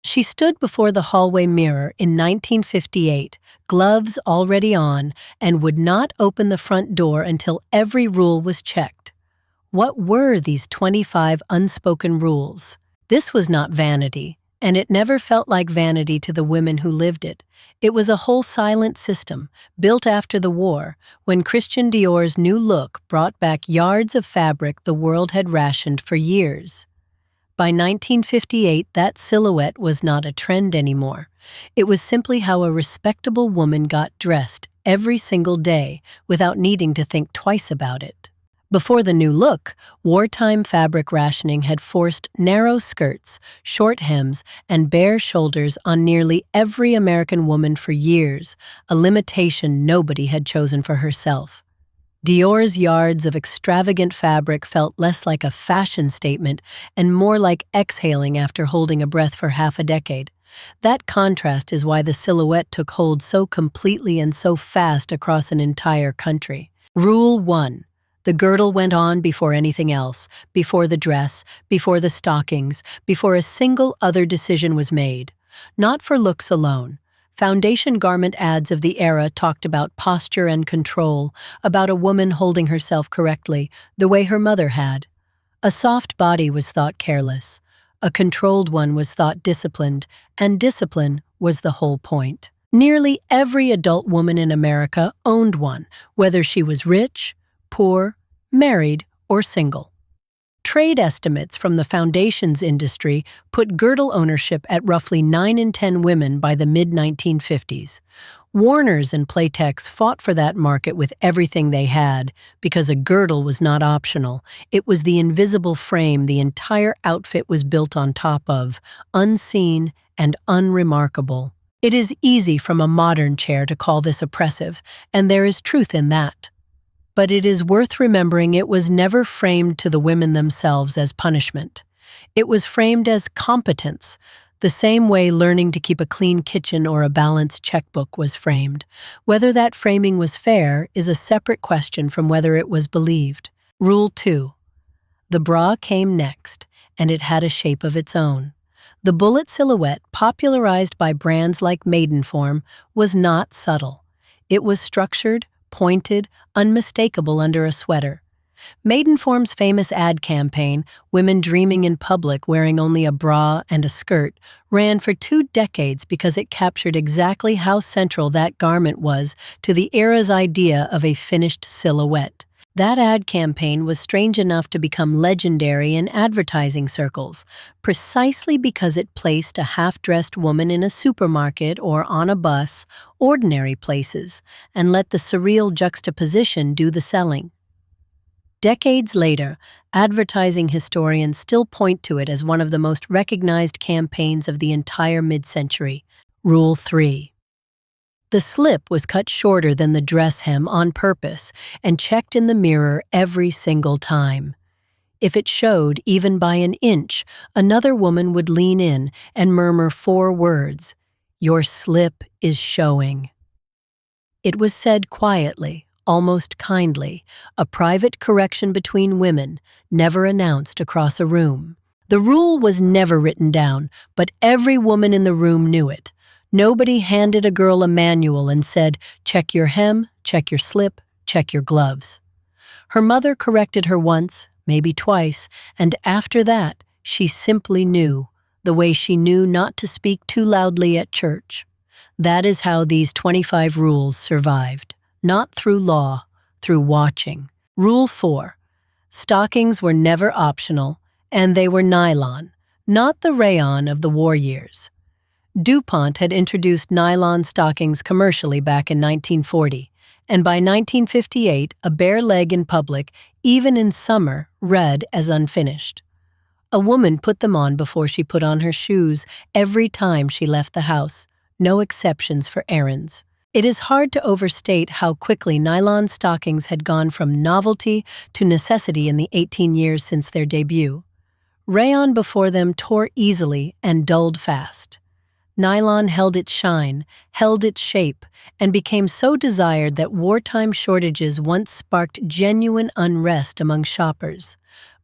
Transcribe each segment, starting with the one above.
She stood before the hallway mirror in 1958, gloves already on, and would not open the front door until every rule was checked. What were these 25 unspoken rules? This was not vanity, and it never felt like vanity to the women who lived it. It was a whole silent system, built after the war, when Christian Dior's new look brought back yards of fabric the world had rationed for years. By 1958, that silhouette was not a trend anymore. It was simply how a respectable woman got dressed every single day without needing to think twice about it. Before the new look, wartime fabric rationing had forced narrow skirts, short hems, and bare shoulders on nearly every American woman for years, a limitation nobody had chosen for herself. Dior's yards of extravagant fabric felt less like a fashion statement and more like exhaling after holding a breath for half a decade. That contrast is why the silhouette took hold so completely and so fast across an entire country. Rule 1. The girdle went on before anything else, before the dress, before the stockings, before a single other decision was made. Not for looks alone. Foundation garment ads of the era talked about posture and control, about a woman holding herself correctly, the way her mother had. A soft body was thought careless. A controlled one was thought disciplined, and discipline was the whole point. Nearly every adult woman in America owned one, whether she was rich, poor, married, or single. Trade estimates from the foundations industry put girdle ownership at roughly 9 in 10 women by the mid-1950s. Warners and Playtex fought for that market with everything they had because a girdle was not optional. It was the invisible frame the entire outfit was built on top of, unseen and unremarkable. It is easy from a modern chair to call this oppressive, and there is truth in that. But it is worth remembering it was never framed to the women themselves as punishment. It was framed as competence, the same way learning to keep a clean kitchen or a balanced checkbook was framed. Whether that framing was fair is a separate question from whether it was believed. Rule 2. The bra came next, and it had a shape of its own. The bullet silhouette, popularized by brands like Maidenform, was not subtle. It was structured, pointed, unmistakable under a sweater. Maidenform's famous ad campaign, Women Dreaming in Public Wearing Only a Bra and a Skirt, ran for 2 decades because it captured exactly how central that garment was to the era's idea of a finished silhouette. That ad campaign was strange enough to become legendary in advertising circles, precisely because it placed a half-dressed woman in a supermarket or on a bus, ordinary places, and let the surreal juxtaposition do the selling. Decades later, advertising historians still point to it as one of the most recognized campaigns of the entire mid-century. Rule 3. The slip was cut shorter than the dress hem on purpose and checked in the mirror every single time. If it showed even by an inch, another woman would lean in and murmur 4 words, "Your slip is showing." It was said quietly, almost kindly, a private correction between women, never announced across a room. The rule was never written down, but every woman in the room knew it. Nobody handed a girl a manual and said, "Check your hem, check your slip, check your gloves." Her mother corrected her once, maybe twice, and after that, she simply knew, the way she knew not to speak too loudly at church. That is how these 25 rules survived, not through law, through watching. Rule 4. Stockings were never optional, and they were nylon, not the rayon of the war years. DuPont had introduced nylon stockings commercially back in 1940, and by 1958, a bare leg in public, even in summer, read as unfinished. A woman put them on before she put on her shoes every time she left the house, no exceptions for errands. It is hard to overstate how quickly nylon stockings had gone from novelty to necessity in the 18 years since their debut. Rayon before them tore easily and dulled fast. Nylon held its shine, held its shape, and became so desired that wartime shortages once sparked genuine unrest among shoppers.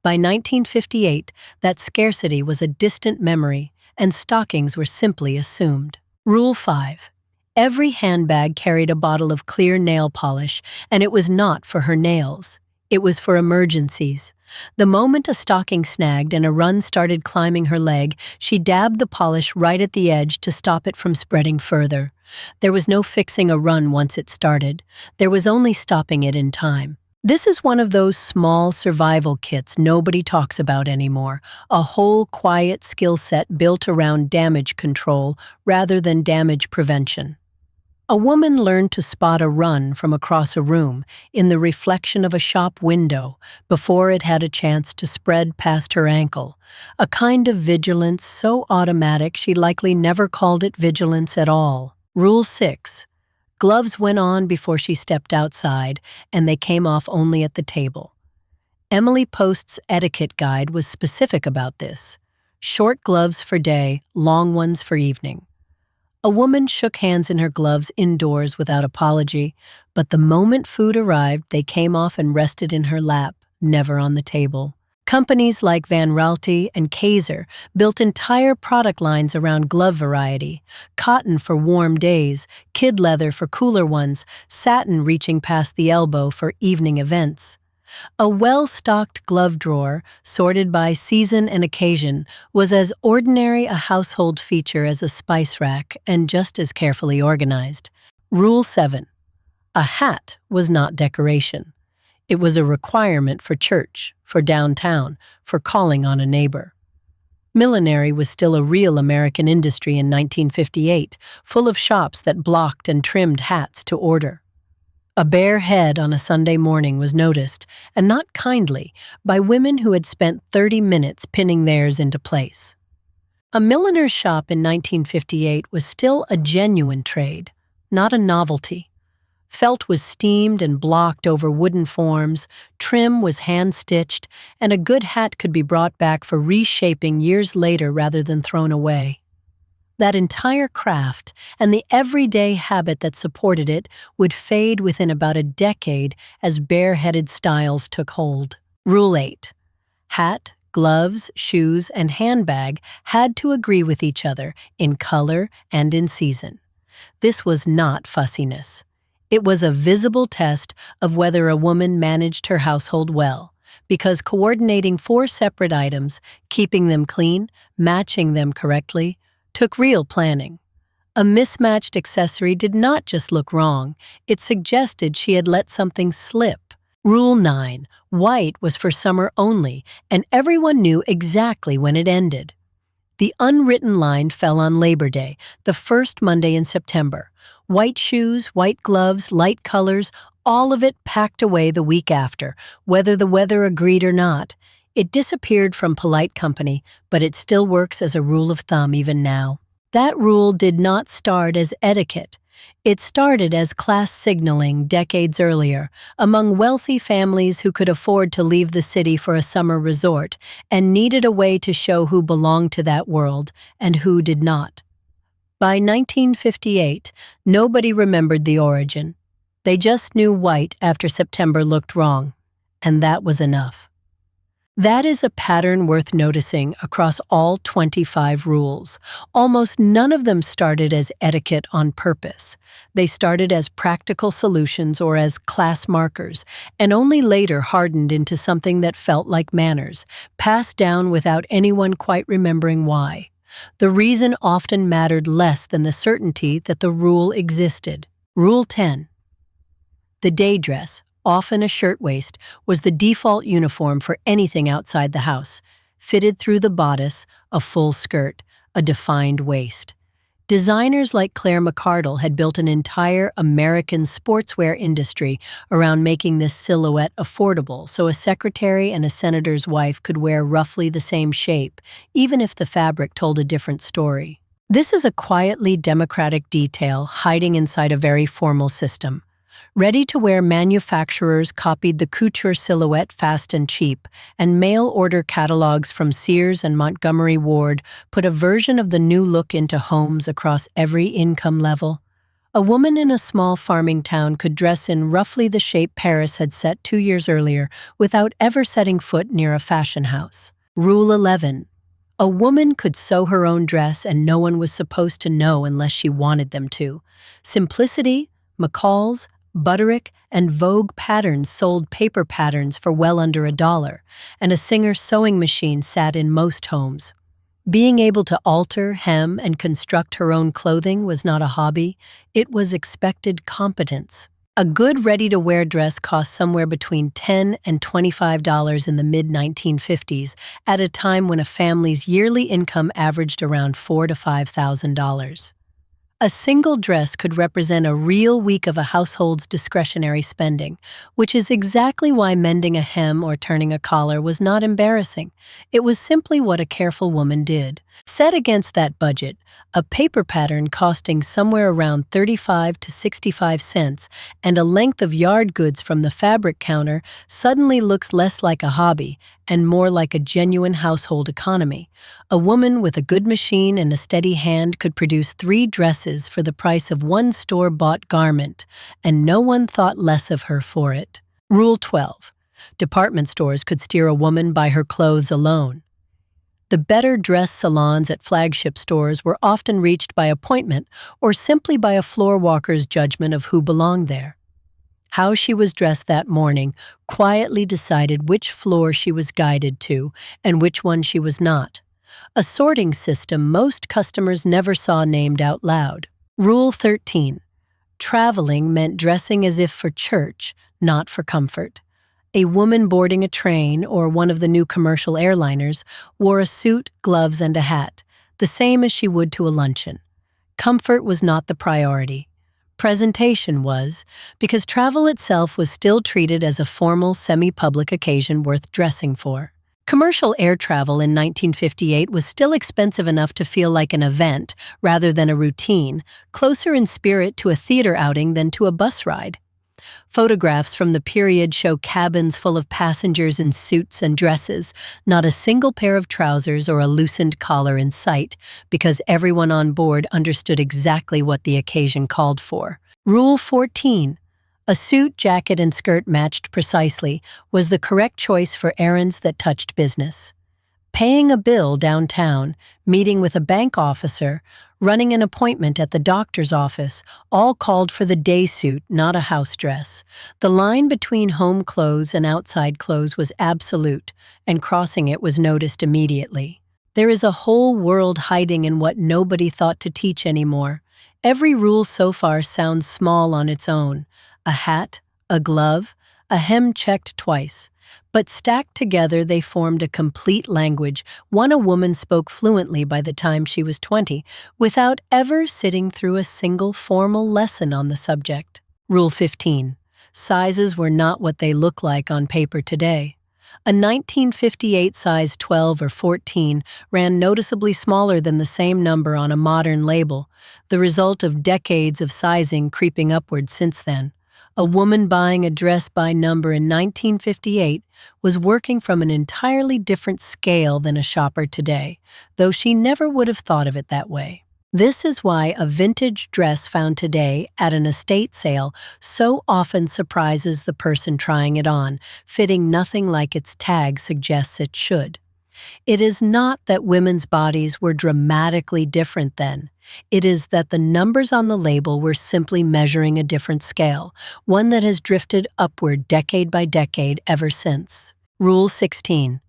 By 1958, that scarcity was a distant memory, and stockings were simply assumed. Rule 5. Every handbag carried a bottle of clear nail polish, and it was not for her nails. It was for emergencies. The moment a stocking snagged and a run started climbing her leg, she dabbed the polish right at the edge to stop it from spreading further. There was no fixing a run once it started. There was only stopping it in time. This is one of those small survival kits nobody talks about anymore, a whole quiet skill set built around damage control rather than damage prevention. A woman learned to spot a run from across a room in the reflection of a shop window before it had a chance to spread past her ankle, a kind of vigilance so automatic she likely never called it vigilance at all. Rule 6. Gloves went on before she stepped outside, and they came off only at the table. Emily Post's etiquette guide was specific about this. Short gloves for day, long ones for evening. A woman shook hands in her gloves indoors without apology, but the moment food arrived, they came off and rested in her lap, never on the table. Companies like Van Raalte and Kaiser built entire product lines around glove variety: cotton for warm days, kid leather for cooler ones, satin reaching past the elbow for evening events. A well-stocked glove drawer, sorted by season and occasion, was as ordinary a household feature as a spice rack and just as carefully organized. Rule 7. A hat was not decoration. It was a requirement for church, for downtown, for calling on a neighbor. Millinery was still a real American industry in 1958, full of shops that blocked and trimmed hats to order. A bare head on a Sunday morning was noticed, and not kindly, by women who had spent 30 minutes pinning theirs into place. A milliner's shop in 1958 was still a genuine trade, not a novelty. Felt was steamed and blocked over wooden forms, trim was hand-stitched, and a good hat could be brought back for reshaping years later rather than thrown away. That entire craft and the everyday habit that supported it would fade within about a decade as bareheaded styles took hold. Rule 8. Hat, gloves, shoes, and handbag had to agree with each other in color and in season. This was not fussiness. It was a visible test of whether a woman managed her household well, because coordinating 4 separate items, keeping them clean, matching them correctly, took real planning. A mismatched accessory did not just look wrong, it suggested she had let something slip. Rule 9. White was for summer only, and everyone knew exactly when it ended. The unwritten line fell on Labor Day, the first Monday in September. White shoes, white gloves, light colors, all of it packed away the week after, whether the weather agreed or not. It disappeared from polite company, but it still works as a rule of thumb even now. That rule did not start as etiquette. It started as class signaling decades earlier, among wealthy families who could afford to leave the city for a summer resort and needed a way to show who belonged to that world and who did not. By 1958, nobody remembered the origin. They just knew white after September looked wrong, and that was enough. That is a pattern worth noticing across all 25 rules. Almost none of them started as etiquette on purpose. They started as practical solutions or as class markers, and only later hardened into something that felt like manners, passed down without anyone quite remembering why. The reason often mattered less than the certainty that the rule existed. Rule 10. The day dress, often a shirtwaist, was the default uniform for anything outside the house, fitted through the bodice, a full skirt, a defined waist. Designers like Claire McCardle had built an entire American sportswear industry around making this silhouette affordable so a secretary and a senator's wife could wear roughly the same shape, even if the fabric told a different story. This is a quietly democratic detail hiding inside a very formal system. Ready-to-wear manufacturers copied the couture silhouette fast and cheap, and mail-order catalogs from Sears and Montgomery Ward put a version of the new look into homes across every income level. A woman in a small farming town could dress in roughly the shape Paris had set 2 years earlier without ever setting foot near a fashion house. Rule 11. A woman could sew her own dress and no one was supposed to know unless she wanted them to. Simplicity, McCall's, Butterick, and Vogue patterns sold paper patterns for well under $1, and a Singer sewing machine sat in most homes. Being able to alter, hem, and construct her own clothing was not a hobby, it was expected competence. A good ready-to-wear dress cost somewhere between $10 and $25 in the mid-1950s, at a time when a family's yearly income averaged around $4,000 to $5,000. A single dress could represent a real week of a household's discretionary spending, which is exactly why mending a hem or turning a collar was not embarrassing. It was simply what a careful woman did. Set against that budget, a paper pattern costing somewhere around 35 to 65 cents and a length of yard goods from the fabric counter suddenly looks less like a hobby and more like a genuine household economy. A woman with a good machine and a steady hand could produce 3 dresses for the price of one store-bought garment, and no one thought less of her for it. Rule 12. Department stores could steer a woman by her clothes alone. The better-dressed salons at flagship stores were often reached by appointment or simply by a floor walker's judgment of who belonged there. How she was dressed that morning quietly decided which floor she was guided to and which one she was not. A sorting system most customers never saw named out loud. Rule 13. Traveling meant dressing as if for church, not for comfort. A woman boarding a train or one of the new commercial airliners wore a suit, gloves, and a hat, the same as she would to a luncheon. Comfort was not the priority. Presentation was, because travel itself was still treated as a formal, semi-public occasion worth dressing for. Commercial air travel in 1958 was still expensive enough to feel like an event rather than a routine, closer in spirit to a theater outing than to a bus ride. Photographs from the period show cabins full of passengers in suits and dresses, not a single pair of trousers or a loosened collar in sight, because everyone on board understood exactly what the occasion called for. Rule 14. A suit, jacket, and skirt matched precisely was the correct choice for errands that touched business. Paying a bill downtown, meeting with a bank officer, running an appointment at the doctor's office, all called for the day suit, not a house dress. The line between home clothes and outside clothes was absolute, and crossing it was noticed immediately. There is a whole world hiding in what nobody thought to teach anymore. Every rule so far sounds small on its own. A hat, a glove, a hem checked twice. But stacked together they formed a complete language, one a woman spoke fluently by the time she was 20, without ever sitting through a single formal lesson on the subject. Rule 15. Sizes were not what they look like on paper today. A 1958 size 12 or 14 ran noticeably smaller than the same number on a modern label, the result of decades of sizing creeping upward since then. A woman buying a dress by number in 1958 was working from an entirely different scale than a shopper today, though she never would have thought of it that way. This is why a vintage dress found today at an estate sale so often surprises the person trying it on, fitting nothing like its tag suggests it should. It is not that women's bodies were dramatically different then. It is that the numbers on the label were simply measuring a different scale, one that has drifted upward decade by decade ever since. Rule 16.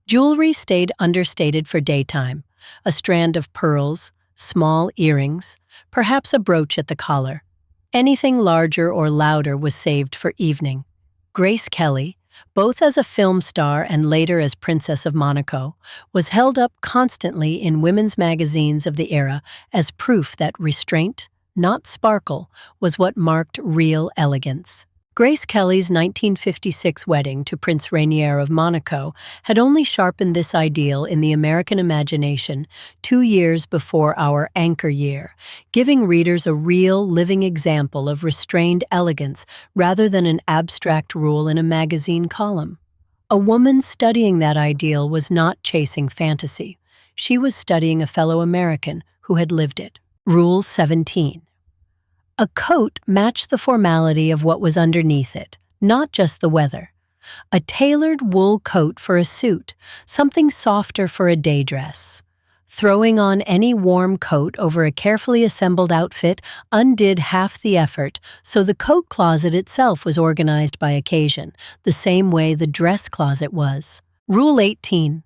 Jewelry stayed understated for daytime. A strand of pearls, small earrings, perhaps a brooch at the collar. Anything larger or louder was saved for evening. Grace Kelly, both as a film star and later as Princess of Monaco, was held up constantly in women's magazines of the era as proof that restraint, not sparkle, was what marked real elegance. Grace Kelly's 1956 wedding to Prince Rainier of Monaco had only sharpened this ideal in the American imagination 2 years before our anchor year, giving readers a real, living example of restrained elegance rather than an abstract rule in a magazine column. A woman studying that ideal was not chasing fantasy. She was studying a fellow American who had lived it. Rule 17. A coat matched the formality of what was underneath it, not just the weather. a tailored wool coat for a suit, something softer for a day dress. Throwing on any warm coat over a carefully assembled outfit undid half the effort, so the coat closet itself was organized by occasion, the same way the dress closet was. Rule 18.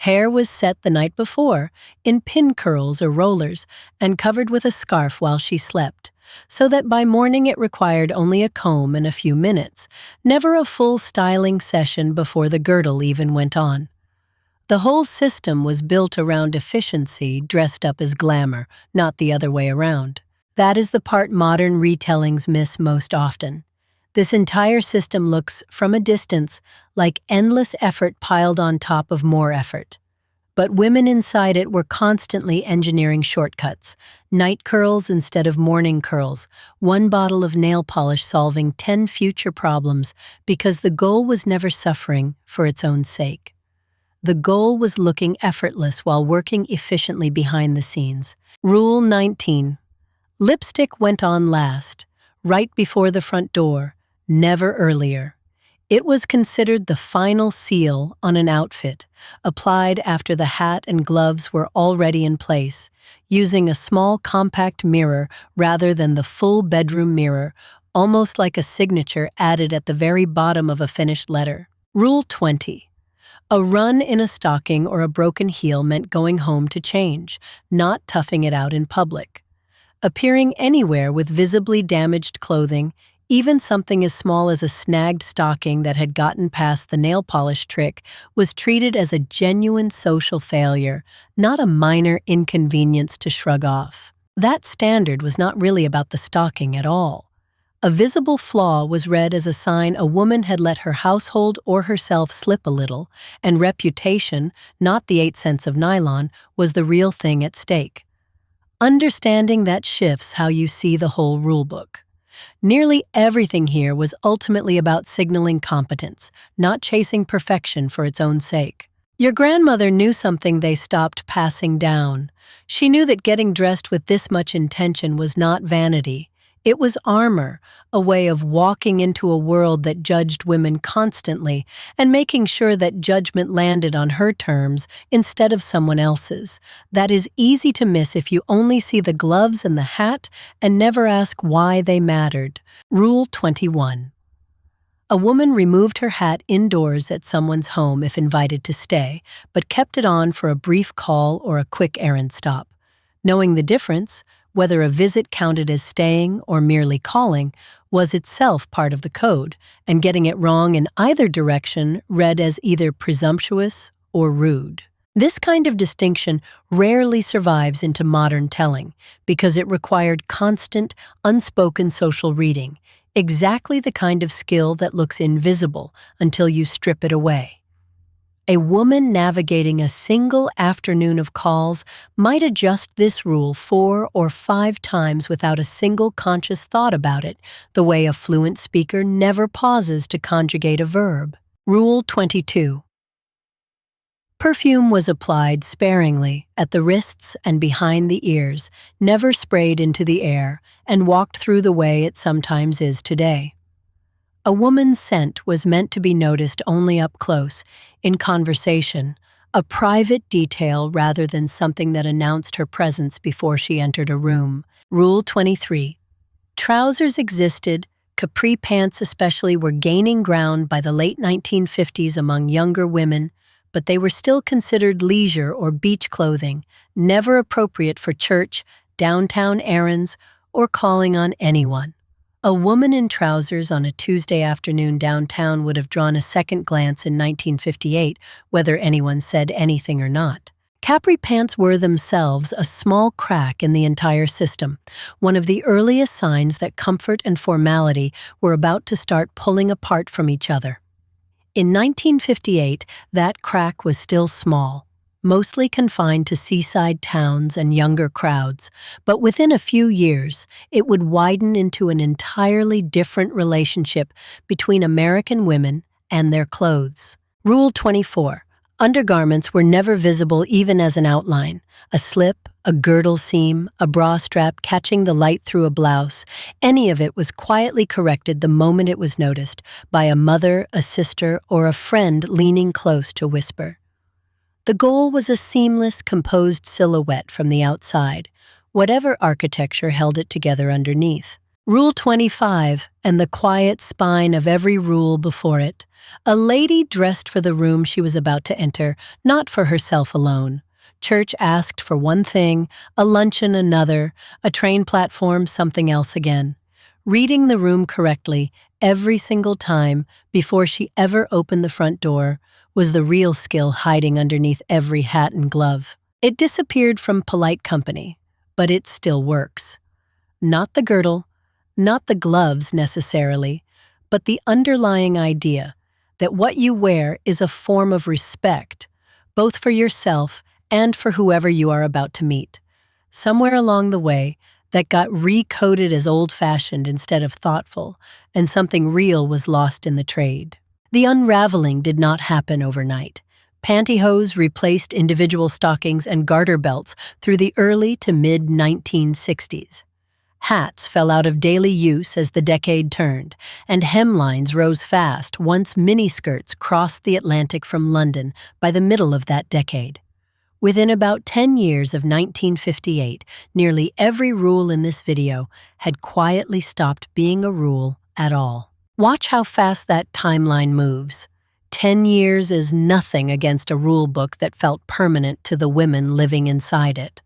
Hair was set the night before, in pin curls or rollers, and covered with a scarf while she slept, so that by morning it required only a comb and a few minutes, never a full styling session before the girdle even went on. The whole system was built around efficiency dressed up as glamour, not the other way around. That is the part modern retellings miss most often. This entire system looks, from a distance, like endless effort piled on top of more effort. But women inside it were constantly engineering shortcuts, night curls instead of morning curls, one bottle of nail polish solving 10 future problems because the goal was never suffering for its own sake. The goal was looking effortless while working efficiently behind the scenes. Rule 19. Lipstick went on last, right before the front door, never earlier. It was considered the final seal on an outfit, applied after the hat and gloves were already in place, using a small compact mirror rather than the full bedroom mirror, almost like a signature added at the very bottom of a finished letter. Rule 20. A run in a stocking or a broken heel meant going home to change, not toughing it out in public. Appearing anywhere with visibly damaged clothing, even something as small as a snagged stocking that had gotten past the nail polish trick, was treated as a genuine social failure, not a minor inconvenience to shrug off. That standard was not really about the stocking at all. A visible flaw was read as a sign a woman had let her household or herself slip a little, and reputation, not the 8 cents of nylon, was the real thing at stake. Understanding that shifts how you see the whole rulebook. Nearly everything here was ultimately about signaling competence, not chasing perfection for its own sake. Your grandmother knew something they stopped passing down. She knew that getting dressed with this much intention was not vanity. It was armor, a way of walking into a world that judged women constantly and making sure that judgment landed on her terms instead of someone else's. That is easy to miss if you only see the gloves and the hat and never ask why they mattered. Rule 21. A woman removed her hat indoors at someone's home if invited to stay, but kept it on for a brief call or a quick errand stop. Knowing the difference, whether a visit counted as staying or merely calling, was itself part of the code, and getting it wrong in either direction read as either presumptuous or rude. This kind of distinction rarely survives into modern telling because it required constant, unspoken social reading, exactly the kind of skill that looks invisible until you strip it away. A woman navigating a single afternoon of calls might adjust this rule 4 or 5 times without a single conscious thought about it, the way a fluent speaker never pauses to conjugate a verb. Rule 22. Perfume was applied sparingly at the wrists and behind the ears, never sprayed into the air, and walked through the way it sometimes is today. A woman's scent was meant to be noticed only up close, in conversation, a private detail rather than something that announced her presence before she entered a room. Rule 23. Trousers existed, capri pants especially were gaining ground by the late 1950s among younger women, but they were still considered leisure or beach clothing, never appropriate for church, downtown errands, or calling on anyone. A woman in trousers on a Tuesday afternoon downtown would have drawn a second glance in 1958, whether anyone said anything or not. Capri pants were themselves a small crack in the entire system, one of the earliest signs that comfort and formality were about to start pulling apart from each other. In 1958, that crack was still small, mostly confined to seaside towns and younger crowds, but within a few years, it would widen into an entirely different relationship between American women and their clothes. Rule 24. Undergarments were never visible even as an outline. A slip, a girdle seam, a bra strap catching the light through a blouse, any of it was quietly corrected the moment it was noticed by a mother, a sister, or a friend leaning close to whisper. The goal was a seamless, composed silhouette from the outside, whatever architecture held it together underneath. Rule 25, and the quiet spine of every rule before it. A lady dressed for the room she was about to enter, not for herself alone. Church asked for one thing, a luncheon another, a train platform something else again. Reading the room correctly every single time before she ever opened the front door was the real skill hiding underneath every hat and glove. It disappeared from polite company, but it still works. Not the girdle, not the gloves necessarily, but the underlying idea that what you wear is a form of respect, both for yourself and for whoever you are about to meet. Somewhere along the way, that got recoded as old-fashioned instead of thoughtful, and something real was lost in the trade. The unraveling did not happen overnight. Pantyhose replaced individual stockings and garter belts through the early to mid-1960s. Hats fell out of daily use as the decade turned, and hemlines rose fast once miniskirts crossed the Atlantic from London by the middle of that decade. Within about 10 years of 1958, nearly every rule in this video had quietly stopped being a rule at all. Watch how fast that timeline moves. 10 years is nothing against a rule book that felt permanent to the women living inside it.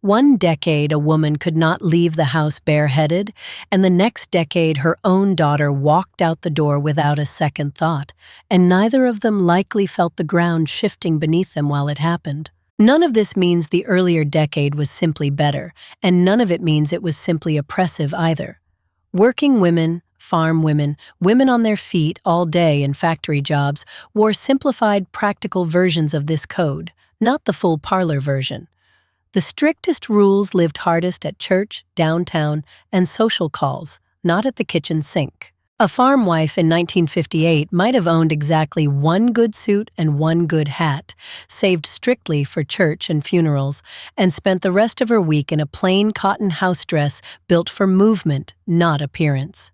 One decade, a woman could not leave the house bareheaded, and the next decade, her own daughter walked out the door without a second thought, and neither of them likely felt the ground shifting beneath them while it happened. None of this means the earlier decade was simply better, and none of it means it was simply oppressive either. Working women, farm women, women on their feet all day in factory jobs wore simplified, practical versions of this code, not the full parlor version. The strictest rules lived hardest at church, downtown, and social calls, not at the kitchen sink. A farm wife in 1958 might have owned exactly one good suit and one good hat, saved strictly for church and funerals, and spent the rest of her week in a plain cotton house dress built for movement, not appearance.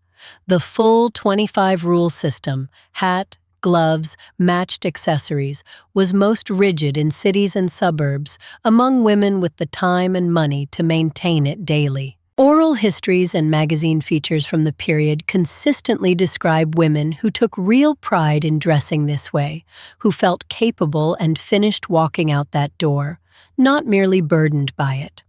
The full 25-rule system, hat, gloves, matched accessories, was most rigid in cities and suburbs among women with the time and money to maintain it daily. Oral histories and magazine features from the period consistently describe women who took real pride in dressing this way, who felt capable and finished walking out that door, not merely burdened by it.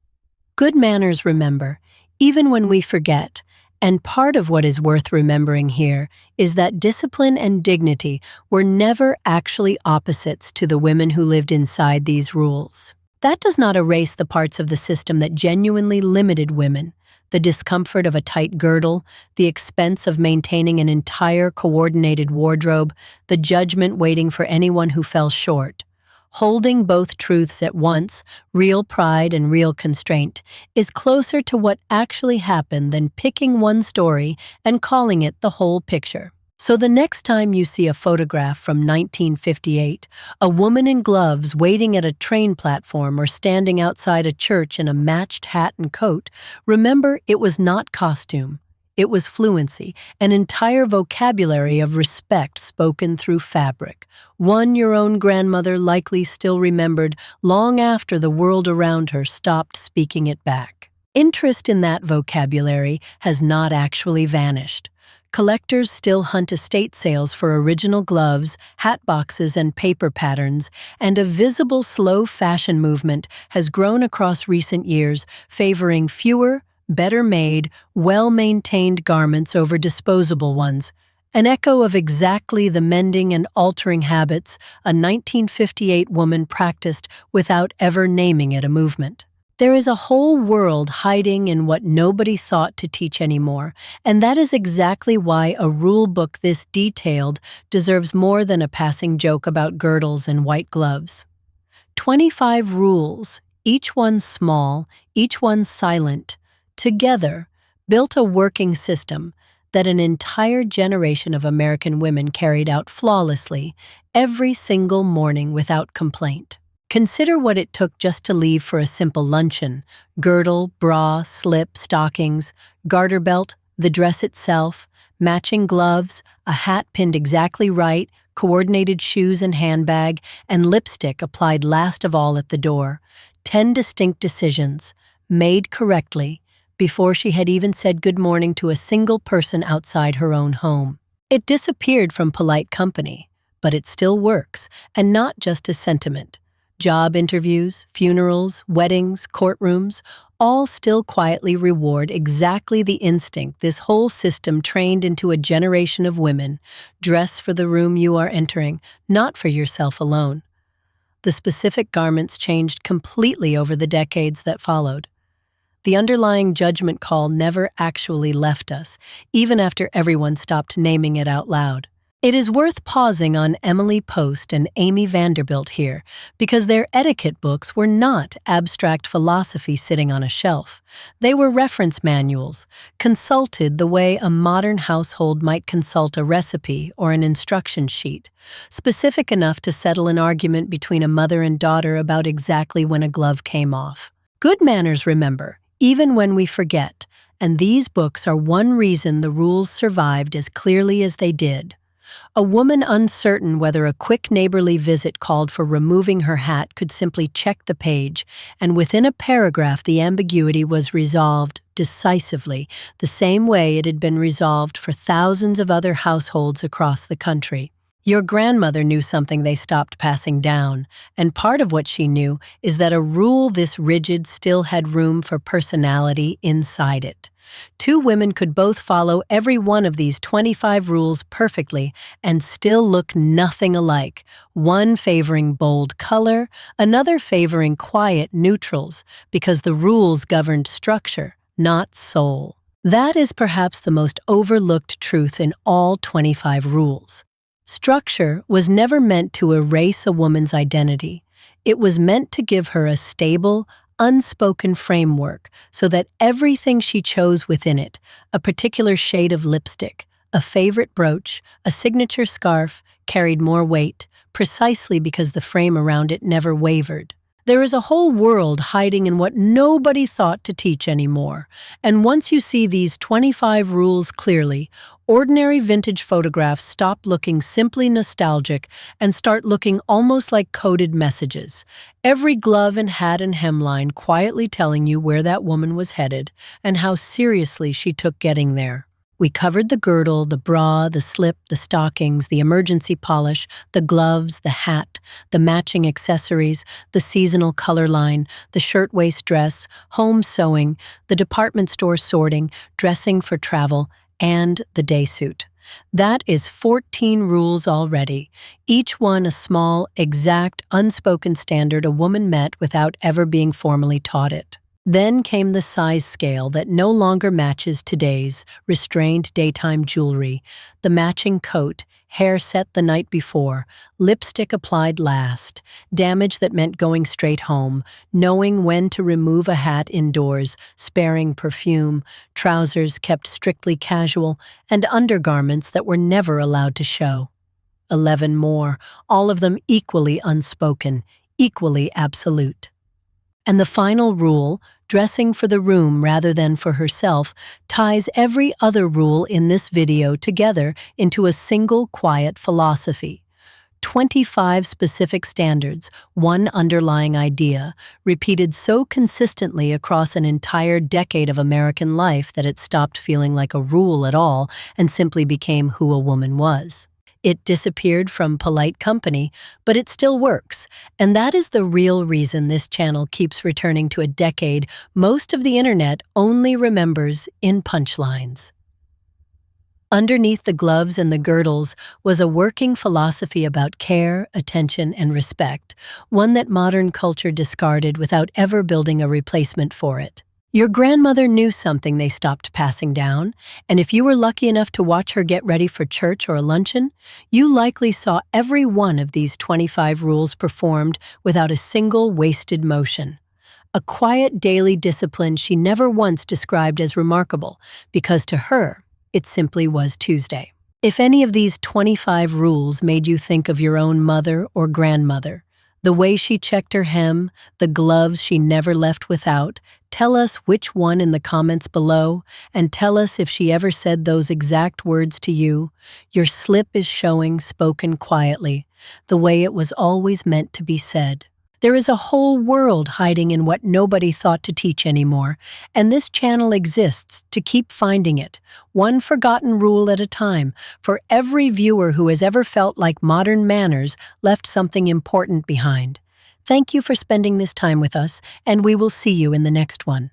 Good manners remember, even when we forget, and part of what is worth remembering here is that discipline and dignity were never actually opposites to the women who lived inside these rules. That does not erase the parts of the system that genuinely limited women, the discomfort of a tight girdle, the expense of maintaining an entire coordinated wardrobe, the judgment waiting for anyone who fell short. Holding both truths at once, real pride and real constraint, is closer to what actually happened than picking one story and calling it the whole picture. So the next time you see a photograph from 1958, a woman in gloves waiting at a train platform or standing outside a church in a matched hat and coat, remember it was not costume. It was fluency, an entire vocabulary of respect spoken through fabric, one your own grandmother likely still remembered long after the world around her stopped speaking it back. Interest in that vocabulary has not actually vanished. Collectors still hunt estate sales for original gloves, hat boxes, and paper patterns, and a visible slow fashion movement has grown across recent years, favoring fewer, better-made, well-maintained garments over disposable ones, an echo of exactly the mending and altering habits a 1958 woman practiced without ever naming it a movement. There is a whole world hiding in what nobody thought to teach anymore, and that is exactly why a rule book this detailed deserves more than a passing joke about girdles and white gloves. 25 rules, each one small, each one silent, together built a working system that an entire generation of American women carried out flawlessly every single morning without complaint. Consider what it took just to leave for a simple luncheon: girdle, bra, slip, stockings, garter belt, the dress itself, matching gloves, a hat pinned exactly right, coordinated shoes and handbag, and lipstick applied last of all at the door. 10 distinct decisions, made correctly, before she had even said good morning to a single person outside her own home. It disappeared from polite company, but it still works, and not just as sentiment. Job interviews, funerals, weddings, courtrooms, all still quietly reward exactly the instinct this whole system trained into a generation of women: dress for the room you are entering, not for yourself alone. The specific garments changed completely over the decades that followed. The underlying judgment call never actually left us, even after everyone stopped naming it out loud. It is worth pausing on Emily Post and Amy Vanderbilt here, because their etiquette books were not abstract philosophy sitting on a shelf. They were reference manuals, consulted the way a modern household might consult a recipe or an instruction sheet, specific enough to settle an argument between a mother and daughter about exactly when a glove came off. Good manners remember, even when we forget, and these books are one reason the rules survived as clearly as they did. A woman uncertain whether a quick neighborly visit called for removing her hat could simply check the page, and within a paragraph the ambiguity was resolved decisively, the same way it had been resolved for thousands of other households across the country. Your grandmother knew something they stopped passing down, and part of what she knew is that a rule this rigid still had room for personality inside it. Two women could both follow every one of these 25 rules perfectly and still look nothing alike, one favoring bold color, another favoring quiet neutrals, because the rules governed structure, not soul. That is perhaps the most overlooked truth in all 25 rules. Structure was never meant to erase a woman's identity. It was meant to give her a stable, unspoken framework so that everything she chose within it, a particular shade of lipstick, a favorite brooch, a signature scarf, carried more weight, precisely because the frame around it never wavered. There is a whole world hiding in what nobody thought to teach anymore, and once you see these 25 rules clearly, ordinary vintage photographs stop looking simply nostalgic and start looking almost like coded messages. Every glove and hat and hemline quietly telling you where that woman was headed and how seriously she took getting there. We covered the girdle, the bra, the slip, the stockings, the emergency polish, the gloves, the hat, the matching accessories, the seasonal color line, the shirtwaist dress, home sewing, the department store sorting, dressing for travel, and the day suit. That is 14 rules already, each one a small, exact, unspoken standard a woman met without ever being formally taught it. Then came the size scale that no longer matches today's restrained daytime jewelry, the matching coat, hair set the night before, lipstick applied last, damage that meant going straight home, knowing when to remove a hat indoors, sparing perfume, trousers kept strictly casual, and undergarments that were never allowed to show. 11 more, all of them equally unspoken, equally absolute. And the final rule, dressing for the room rather than for herself, ties every other rule in this video together into a single quiet philosophy. 25 specific standards, one underlying idea, repeated so consistently across an entire decade of American life that it stopped feeling like a rule at all and simply became who a woman was. It disappeared from polite company, but it still works, and that is the real reason this channel keeps returning to a decade most of the internet only remembers in punchlines. Underneath the gloves and the girdles was a working philosophy about care, attention, and respect, one that modern culture discarded without ever building a replacement for it. Your grandmother knew something they stopped passing down, and if you were lucky enough to watch her get ready for church or a luncheon, you likely saw every one of these 25 rules performed without a single wasted motion. A quiet daily discipline she never once described as remarkable, because to her, It simply was Tuesday. If any of these 25 rules made you think of your own mother or grandmother, the way she checked her hem, the gloves she never left without, tell us which one in the comments below, and tell us if she ever said those exact words to you. Your slip is showing, spoken quietly, the way it was always meant to be said. There is a whole world hiding in what nobody thought to teach anymore, and this channel exists to keep finding it, one forgotten rule at a time, for every viewer who has ever felt like modern manners left something important behind. Thank you for spending this time with us, and we will see you in the next one.